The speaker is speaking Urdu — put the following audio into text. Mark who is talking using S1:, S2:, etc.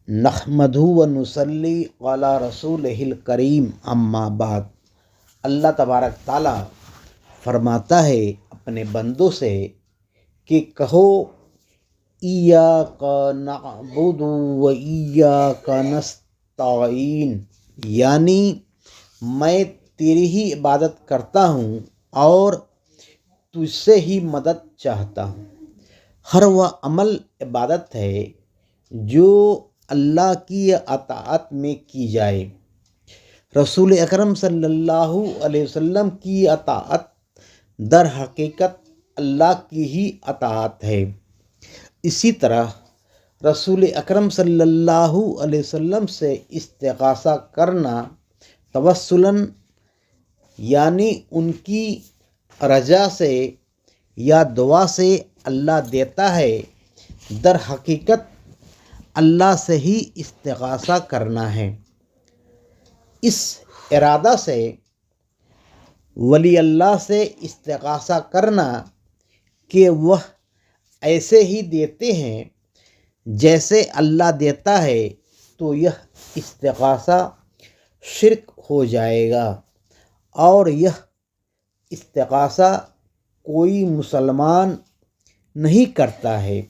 S1: نحمدہ و نصلی علی رسولہ الکریم اما بعد۔ اللہ تبارک تعالیٰ فرماتا ہے اپنے بندوں سے کہ کہو ایاک نعبد و ایاک نستعین، یعنی میں تیری ہی عبادت کرتا ہوں اور تجھ سے ہی مدد چاہتا ہوں۔ ہر وہ عمل عبادت ہے جو اللہ کی اطاعت میں کی جائے۔ رسول اکرم صلی اللہ علیہ وسلم کی اطاعت در حقیقت اللہ کی ہی اطاعت ہے۔ اسی طرح رسول اکرم صلی اللہ علیہ وسلم سے استغاثہ کرنا توسلاً، یعنی ان کی رضا سے یا دعا سے اللہ دیتا ہے، در حقیقت اللہ سے ہی استغاثہ کرنا ہے۔ اس ارادہ سے ولی اللہ سے استغاثہ کرنا کہ وہ ایسے ہی دیتے ہیں جیسے اللہ دیتا ہے، تو یہ استغاثہ شرک ہو جائے گا، اور یہ استغاثہ کوئی مسلمان نہیں کرتا ہے۔